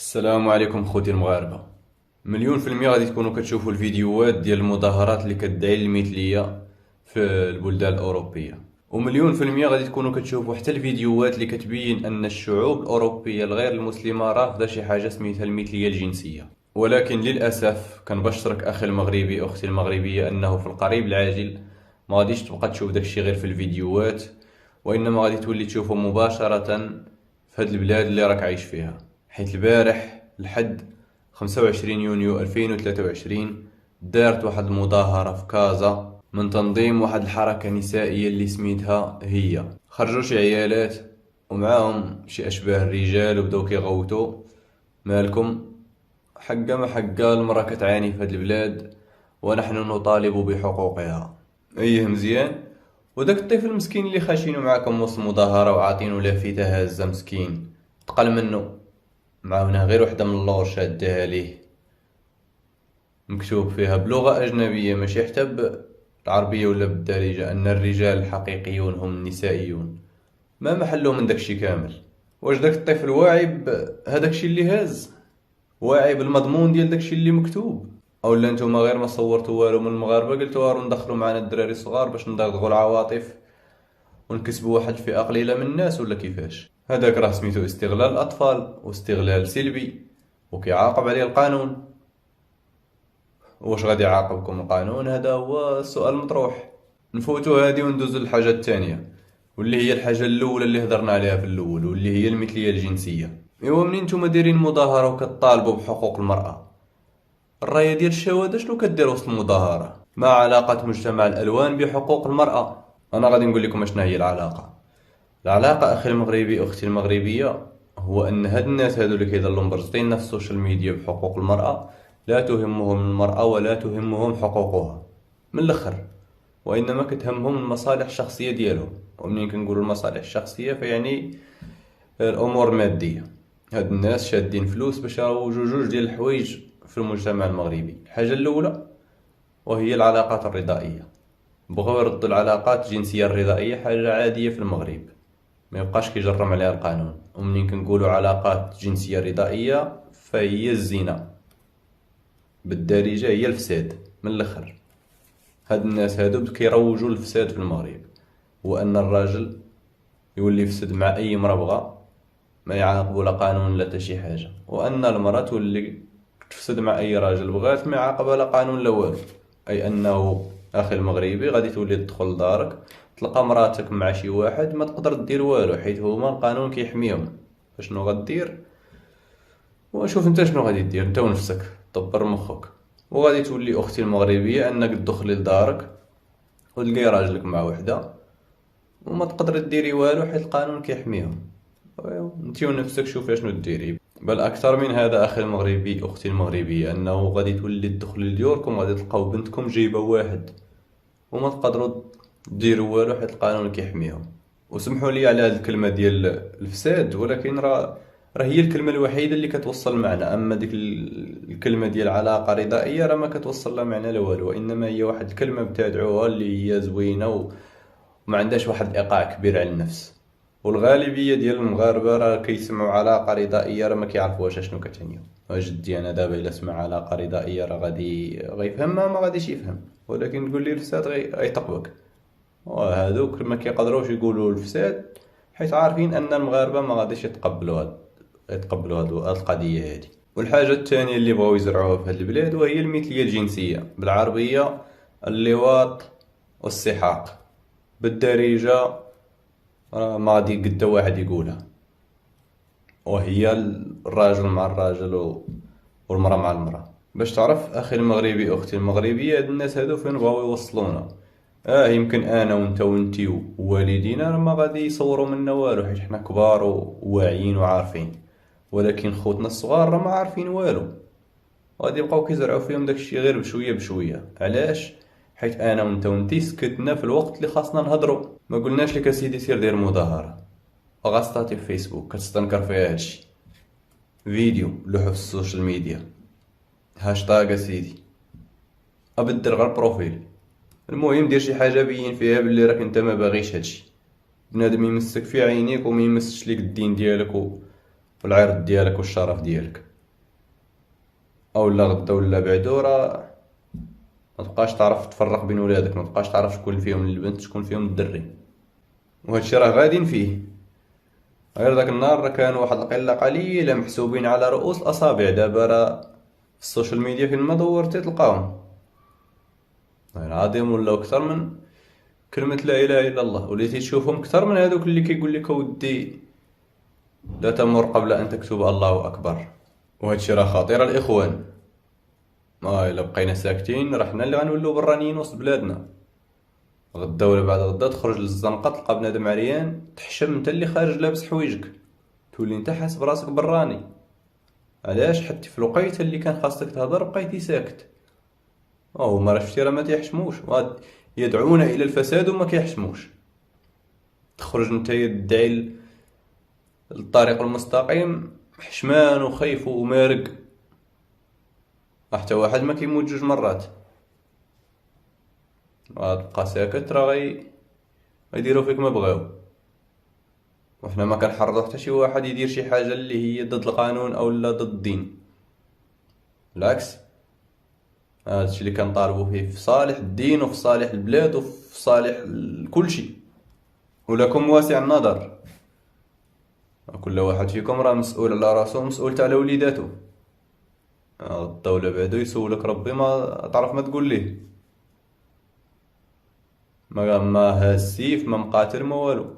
السلام عليكم خوتي المغاربة. مليون في المية غادي تكونوا كتشوفوا الفيديوهات ديال المظاهرات اللي كتدعي المثلية في البلدان الأوروبية، ومليون في المية غادي تكونوا كتشوفوا حتى الفيديوهات اللي كتبين أن الشعوب الأوروبية الغير المسلمة رافضة شي حاجة سميتها المثلية الجنسية. ولكن للأسف كنبشرك أخي المغربي أختي المغربية أنه في القريب العاجل ما غاديش تبقى تشوف داكشي غير في الفيديوهات، وإنما غادي تولي تشوفه مباشرة في هاد البلاد اللي راك عايش فيها. حيت البارح لحد 25 يونيو 2023 دارت واحد المظاهرة في كازا من تنظيم واحد الحركة نسائية اللي سميتها هي. خرجوا شي عيالات ومعاهم شي أشباه الرجال وبداو كيغوتوا مالكم، حقا ما حقا المرأة كتعاني في هاد البلاد ونحن نطالب بحقوقها. ايه مزيان. وداك الطفل المسكين اللي خاشينو معاكم وسط المظاهرة وعاطينو لافتة هازة مسكين تقل منه، معاونها غير وحدة من اللور شادها ليه مكتوب فيها بلغة أجنبية ماشي حتى بالعربية ولا بالدارجة أن الرجال الحقيقيون هم النسائيون. ما محلو من داكشي كامل؟ واش داك الطفل واعي بهداكشي اللي هاز؟ واعي بالمضمون ديال داكشي اللي مكتوب؟ اولا نتوما غير ما صورتوا والو من المغاربة قلتوا هارو ندخلوا معنا الدراري الصغار باش ندغدغوا العواطف ونكسبوا واحد الفئة قليلة من الناس، ولا كيفاش؟ هذاك راه سميتو استغلال الأطفال واستغلال سلبي وكيعاقب عليه القانون. واش غادي يعاقبكم القانون؟ هذا هو السؤال المطروح. نفوتوا هادي وندوزو للحاجة الثانية، واللي هي الحاجة الأولى اللي هضرنا عليها في الأول، واللي هي المثلية الجنسية. إيوا منين نتوما دايرين مظاهرة وكتطالبوا بحقوق المرأة، الراية ديال الشهوة شنو كدير وسط المظاهرة؟ ما علاقة مجتمع الألوان بحقوق المرأة؟ أنا غادي نقول لكم شنو هي العلاقة. العلاقة أخي المغربي أختي المغربية هو أن هاد الناس هادو اللي كيضلوا مبرزطين في السوشيال ميديا بحقوق المرأة لا تهمهم المرأة ولا تهمهم حقوقها من الآخر، وإنما كتهمهم المصالح الشخصية ديالهم. ومنين كنقولوا المصالح الشخصية فيعني الأمور المادية. هاد الناس شادين فلوس باش يروجوا جوج ديال الحوايج في المجتمع المغربي. الحاجة الأولى وهي العلاقات الرضائية. بغاو يردوا العلاقات الجنسية الرضائية حاجة عادية في المغرب، ما يبقاش كيجرم عليها القانون. ومنين كنقولوا علاقات جنسية رضائية فهي الزنا، بالدارجة هي الفساد من الاخر. هاد الناس هادو كيروجوا الفساد في المغرب، وان الراجل يولي يفسد مع اي مرة بغا ما يعاقبوا لا قانون لا حتى شي حاجة، وان المرأة تولي تفسد مع اي راجل بغات ما يعاقبها لا قانون لا والو. اي انه اخي المغربي غادي تولي تدخل لدارك تلقى مراتك مع شي واحد ما تقدر دير والو حيت هما القانون كيحميهم. فشنو غدير؟ وشوف انت شنو غادي دير انت ونفسك، دبر مخك. وغادي تولي اختي المغربيه انك تدخلي لدارك وتلقاي راجلك مع وحده وما تقدر ديري والو حيت القانون كيحميهم. انت ونفسك شوفي شنو ديري. بل اكثر من هذا اخي المغربي اختي المغربيه، انه غادي تولي تدخلي لديوركم غادي تلقاو بنتكم جايبه واحد وما تقدروا ديروا والو حيت القانون كيحميهم. وسمحوا لي على هذه الكلمه ديال الفساد، ولكن راه هي الكلمه الوحيده اللي كتوصل المعنى. اما ديك الكلمه ديال علاقه رضائيه راه ما كتوصل لا معنى لا والو، وانما هي واحد الكلمه بتدعوها اللي هي زوينه وما عندهاش واحد الايقاع كبير على النفس. والغالبيه ديال المغاربه راه كيسمعوا علاقه رضائيه راه ما كيعرفوش شنو كتعني. جدي انا دابا الا سمع علاقه رضائيه راه غيفهمها ما غاديش يفهم، ولكن تقول لي الفساد غيطقبك. وهذوك ما كيقدروش يقولوا الفساد حيت عارفين ان المغاربه ما غاديش يتقبلوا هاد القضيه هذه. والحاجه الثانيه اللي بغاو يزرعوها في هاد البلاد وهي المثليه الجنسيه، بالعربيه اللواط والسحاق، بالدارجه ما غادي قد واحد يقولها، وهي الراجل مع الراجل والمراه مع المراه. باش تعرف اخي المغربي اختي المغربيه هاد الناس هادو فين بغاو يوصلونا. يمكن انا وانت وانتي ووالدينا راه ما غادي يصوروا منا والو حيت حنا كبار وواعيين وعارفين، ولكن خوتنا الصغار راه ما عارفين والو، غادي يبقاو كيزرعوا فيهم داكشي غير بشويه بشويه. علاش؟ حيت انا وانت وانتي سكتنا في الوقت اللي خاصنا نهضروا. ما قلناش لك اسيدي سير دير مظاهره غاستاتي في فيسبوك كتستنكر فيها هادشي، فيديو لوحو في السوشيال ميديا، هاشتاغ اسيدي ابدل غير بروفيل. المهم دير شي حاجه بين فيها بلي راك انت ما باغيش هادشي. بنادم يمسك في عينيك وما يمسش ليك الدين ديالك والعرض ديالك والشرف ديالك. او لا غدا ولا بعدو، راه ما تبقاش تعرف تفرق بين ولادك، ما تبقاش تعرف شكون فيهم البنت شكون فيهم الدري. وهادشي راه غادين فيه. غير داك النهار راه كان واحد القلة قليلة محسوبين على رؤوس الأصابع، دابا راه في السوشيال ميديا فين ما دورتي تلقاهم. والله العظيم ولاو كثر من كلمة لا إله إلا الله، وليتي تشوفهم كثر من هذوك اللي كيقول لك أودي لا تمر قبل أن تكتب الله أكبر. وهادشي راه خطير الإخوان. إلا بقينا ساكتين راه حنا اللي غنولو برانيين وسط بلادنا. غدا ولا بعد غدا تخرج للزنقة تلقى بنادم عريان تحشم نتا اللي خارج لابس حوايجك، تولي نتا حاس براسك براني. علاش؟ حتى في الوقيته اللي كان خاصك تهضر بقيتي ساكت. هما راه شفتي راه ما تيحشموش، يدعون الى الفساد وما كيحشموش. تخرج نتايا تدعي الطريق المستقيم حشمان وخايف ومارق، حتى واحد ما كيموت جوج مرات. تبقى ساكت راه غيديروا فيك ما بغاو. وحنا ما كنحرضوا حتى شي واحد يدير شي حاجه اللي هي ضد القانون او لا ضد الدين، بالعكس. هادشي اللي كنطالبوا فيه في صالح الدين وفي صالح البلاد وفي صالح كل شيء. ولكم واسع النظر، كل واحد فيكم راه مسؤول على راسو ومسؤول على وليداتو. الدولة بعدو يسولك ربي ما تعرف ما تقول ليه. ما هاز سيف ما مقاتل ما والو،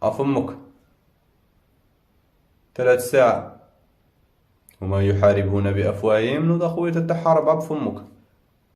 عفمك 3 ساعة. وما يحاربون بأفواههم نوض أخويا تتحارب عبفمك.